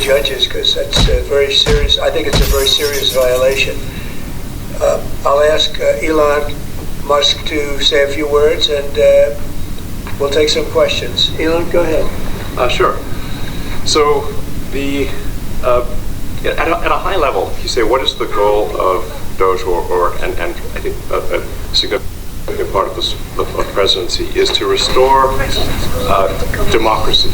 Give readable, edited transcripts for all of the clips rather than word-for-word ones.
judges, because that's very serious. I think it's a very serious violation. I'll ask Elon Musk to say a few words, and we'll take some questions. Elon, go ahead. Sure. So at a high level, you say, what is the goal of Doge, and I think a significant part of the presidency is to restore democracy.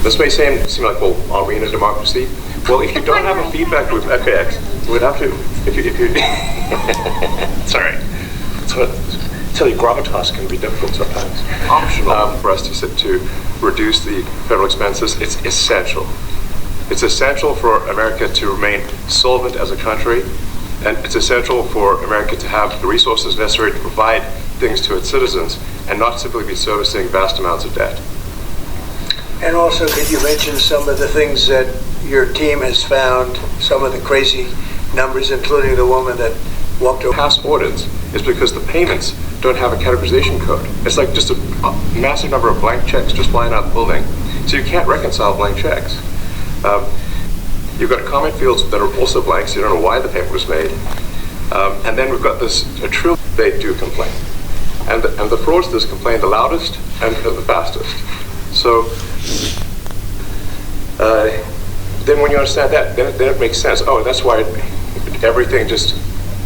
This may seem like, well, are we in a democracy? Well, if you don't have a feedback loop, okay, you would have to, if you sorry. So, tell you, gravitas can be difficult sometimes. Optional for us to reduce the federal expenses. It's essential. It's essential for America to remain solvent as a country, and it's essential for America to have the resources necessary to provide things to its citizens and not simply be servicing vast amounts of debt. And also, could you mention some of the things that your team has found, some of the crazy numbers, including the woman that walked over? Past audits is because the payments don't have a categorization code. It's like just a massive number of blank checks just flying out the building. So you can't reconcile blank checks. You've got comment fields that are also blank, so you don't know why the payment was made. And then we've got this trill. They do complain. And the fraudsters complain the loudest and the fastest. So then when you understand that, then it makes sense. Oh, that's why everything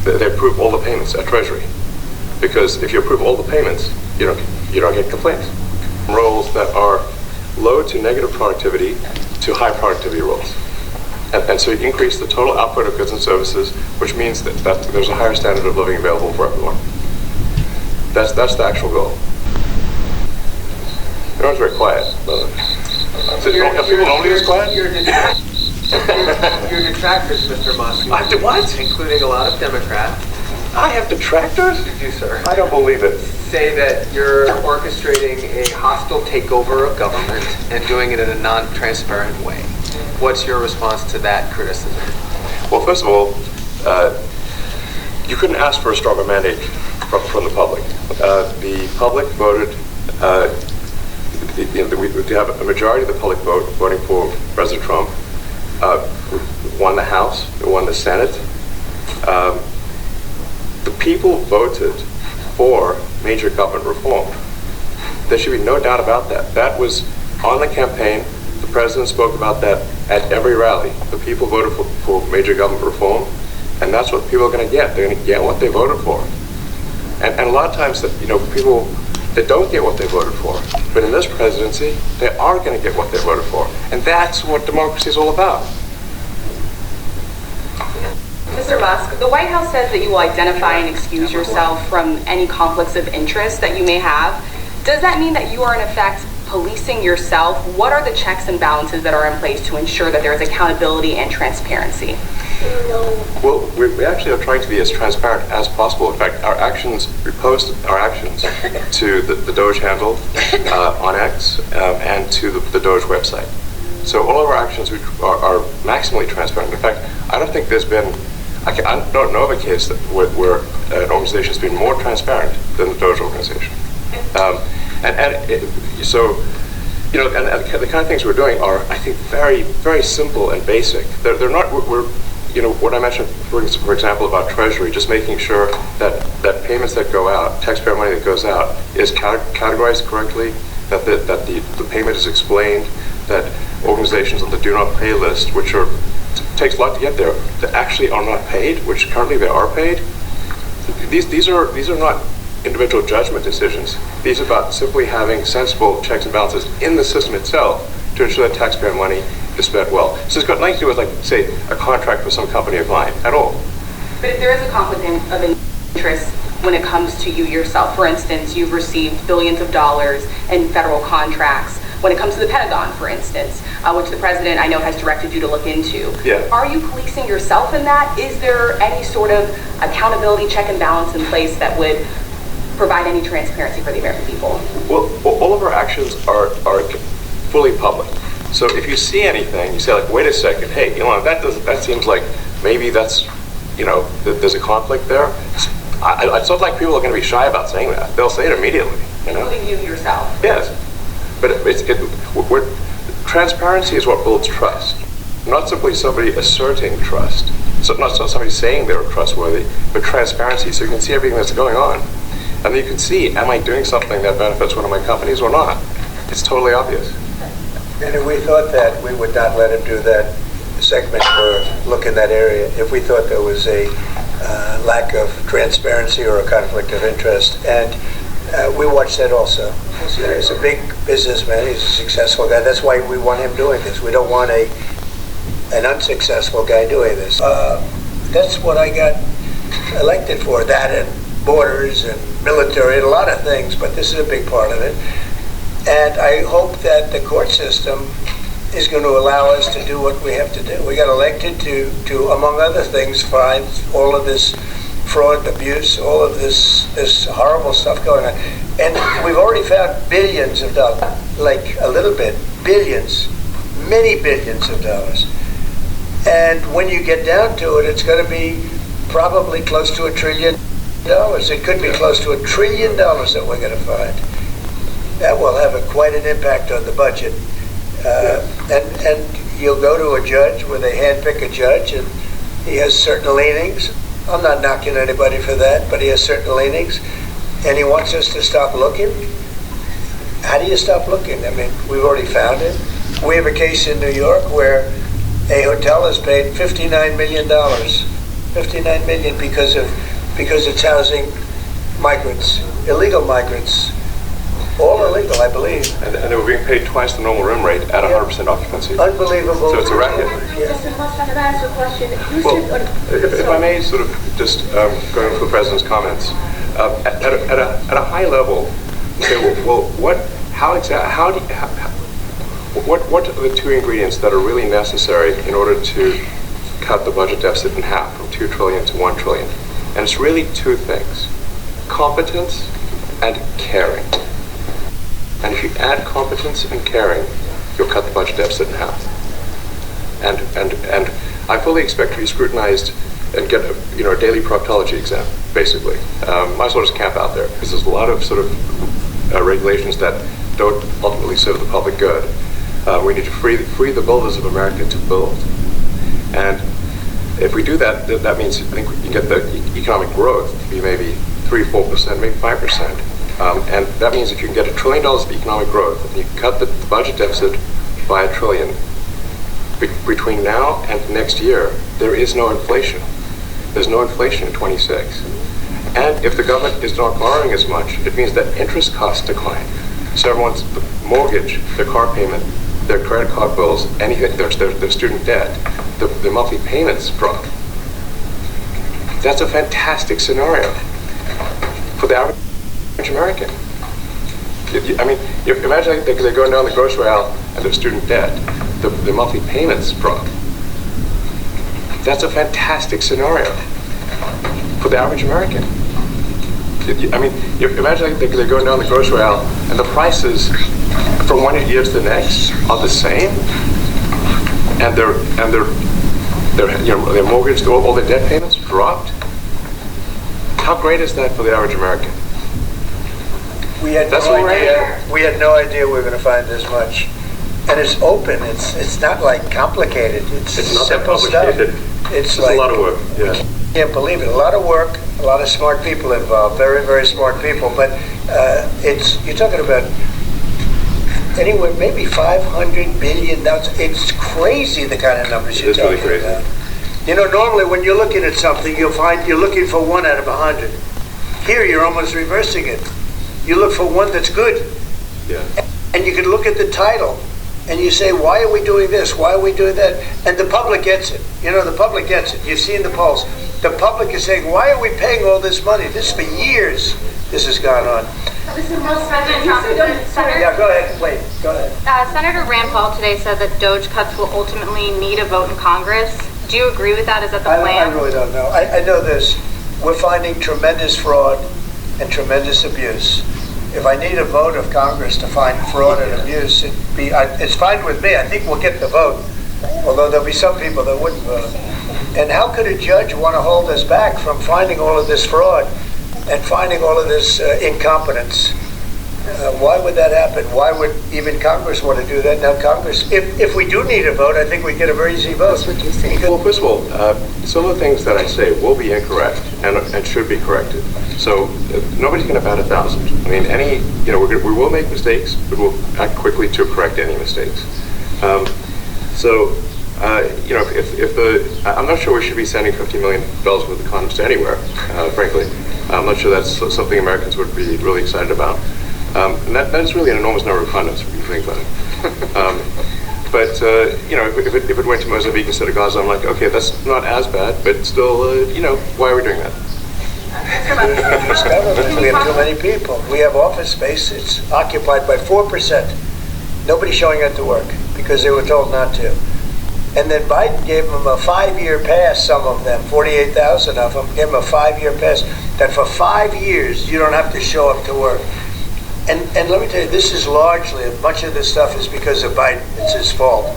they approve all the payments at Treasury. Because if you approve all the payments, you don't get complaints. Roles that are low to negative productivity to high productivity roles. And so you increase the total output of goods and services, which means that there's a higher standard of living available for everyone. That's the actual goal. Everyone's very quiet. People normally this quiet? Your detractors, Mr. Musk. I have what? Including a lot of Democrats. I have detractors? You do, sir. I don't believe it. Say that you're orchestrating a hostile takeover of government and doing it in a non-transparent way. What's your response to that criticism? Well, first of all, you couldn't ask for a stronger mandate from the public. The public voted, we have a majority of the public voting for President Trump. Won the House, won the Senate. The people voted for major government reform. There should be no doubt about that. That was on the campaign. The president spoke about that at every rally. The people voted for major government reform, and that's what people are going to get. They're going to get what they voted for. And a lot of times, people that don't get what they voted for, but in this presidency, they are going to get what they voted for, and that's what democracy is all about. Mr. Musk, the White House says that you will identify and excuse yourself from any conflicts of interest that you may have. Does that mean that you are in effect policing yourself? What are the checks and balances that are in place to ensure that there is accountability and transparency? Well, we actually are trying to be as transparent as possible. In fact, we post our actions to the Doge handle on X and to the Doge website. So all of our actions are maximally transparent. In fact, I don't think there's been, I don't know of a case where an organization has been more transparent than the Doge organization. So the kind of things we're doing are, I think, very, very simple and basic. They're not, what I mentioned, for example, about Treasury, just making sure that payments that go out, taxpayer money that goes out, is categorized correctly, that the payment is explained, that organizations on the do not pay list, which takes a lot to get there, that actually are not paid, which currently they are paid. These are not individual judgment decisions. These are about simply having sensible checks and balances in the system itself to ensure that taxpayer money is spent well. So it's got nothing to do with, like, say, a contract with some company of mine at all. But if there is a conflict of interest when it comes to you yourself, for instance, you've received billions of dollars in federal contracts. When it comes to the Pentagon, for instance, which the president, I know, has directed you to look into. Yeah. Are you policing yourself in that? Is there any sort of accountability check and balance in place that would provide any transparency for the American people? Well, all of our actions are fully public. So if you see anything, you say, like, wait a second, hey, Elon, that seems like maybe that's, there's a conflict there. It's not like people are going to be shy about saying that. They'll say it immediately. Including you yourself. Yes. But transparency is what builds trust. not simply somebody asserting trust, so not somebody saying they're trustworthy, but transparency, so you can see everything that's going on. And you can see, am I doing something that benefits one of my companies or not? It's totally obvious. And if we thought that, we would not let him do that segment or look in that area if we thought there was a lack of transparency or a conflict of interest. And we watch that also. He's a big businessman. He's a successful guy. That's why we want him doing this. We don't want an unsuccessful guy doing this. That's what I got elected for, that and borders and military and a lot of things, but this is a big part of it. And I hope that the court system is going to allow us to do what we have to do. We got elected to among other things, find all of this fraud, abuse, all of this horrible stuff going on. And we've already found billions of dollars, like a little bit, billions, many billions of dollars. And when you get down to it, it's going to be probably close to $1 trillion. It could be close to $1 trillion that we're going to find. That will have quite an impact on the budget. And you'll go to a judge where they handpick a judge, and he has certain leanings. I'm not knocking anybody for that, but he has certain leanings, and he wants us to stop looking. How do you stop looking? I mean, we've already found it. We have a case in New York where a hotel has paid $59 million, $59 million because it's housing migrants, illegal migrants. All illegal, I believe. And they were being paid twice the normal room rate at 100% occupancy. Unbelievable. So it's a racket. Mr. Musk, I'm going to ask you a question. Well, if I may sort of just going for the President's comments, at a high level, say, well, what are the two ingredients that are really necessary in order to cut the budget deficit in half from 2 trillion to 1 trillion? And it's really two things: competence and caring. And if you add competence and caring, you'll cut the budget deficit in half. And I fully expect to be scrutinized and get a daily proctology exam, basically. Might as well just camp out there, because there's a lot of sort of regulations that don't ultimately serve the public good. We need to free the builders of America to build. And if we do that, that means I think we can get the economic growth to be maybe 3-4%, maybe 5%. And that means if you can get $1 trillion of economic growth, and you can cut the budget deficit by $1 trillion, between now and next year, there is no inflation. There's no inflation in 26. And if the government is not borrowing as much, it means that interest costs decline. So everyone's mortgage, their car payment, their credit card bills, anything, their student debt, the monthly payments drop. That's a fantastic scenario for the average American. I mean, imagine they're going down the grocery aisle and their student debt, the monthly payments drop. That's a fantastic scenario for the average American. I mean, imagine they're going down the grocery aisle and the prices from one year to the next are the same, and their mortgage, all their debt payments dropped. How great is that for the average American? We had no idea we were going to find this much, and it's open. It's not like complicated. It's not simple stuff. It's like, a lot of work. Yeah. Can't believe it. A lot of work, a lot of smart people involved. Very, very smart people. But you're talking about anywhere maybe $500 billion. It's crazy the kind of numbers you're talking about. Normally when you're looking at something, you'll find you're looking for 1 out of 100. Here you're almost reversing it. You look for one that's good. Yeah. And you can look at the title and you say, why are we doing this? Why are we doing that? And the public gets it. The public gets it. You've seen the polls. The public is saying, why are we paying all this money? This for years, this has gone on. Yeah, go ahead, wait, go ahead. Senator Rand Paul today said that DOGE cuts will ultimately need a vote in Congress. Do you agree with that? Is that the plan? I really don't know. I know this. We're finding tremendous fraud and tremendous abuse. If I need a vote of Congress to find fraud and abuse, it's fine with me. I think we'll get the vote, although there'll be some people that wouldn't vote. And how could a judge want to hold us back from finding all of this fraud and finding all of this incompetence? Why would that happen? Why would even Congress want to do that? Now, Congress, if we do need a vote, I think we get a very easy vote. That's what you say. Well, first of all, some of the things that I say will be incorrect and should be corrected. So nobody's going to bat 1,000. I mean, we will make mistakes, but we'll act quickly to correct any mistakes. I'm not sure we should be sending $50 million worth of condoms to anywhere, frankly. I'm not sure that's something Americans would be really excited about. And that's really an enormous number of condoms if you think about it. If it went to Mozambique instead of Gaza, I'm like, okay, that's not as bad, but still, why are we doing that? This government, we have too many people. We have office space. It's occupied by 4%. Nobody's showing up to work because they were told not to. And then Biden gave them a 5-year pass, some of them, 48,000 of them, gave them a 5-year pass, that for 5 years you don't have to show up to work. And let me tell you, this is largely, much of this stuff is because of Biden. It's his fault.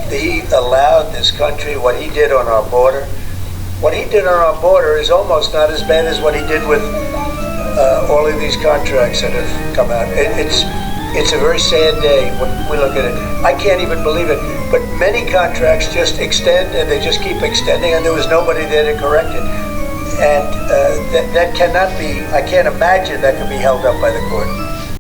He allowed this country, what he did on our border. What he did on our border is almost not as bad as what he did with all of these contracts that have come out. It's a very sad day when we look at it. I can't even believe it. But many contracts just extend and they just keep extending, and there was nobody there to correct it. And that cannot be, I can't imagine that can be held up by the court.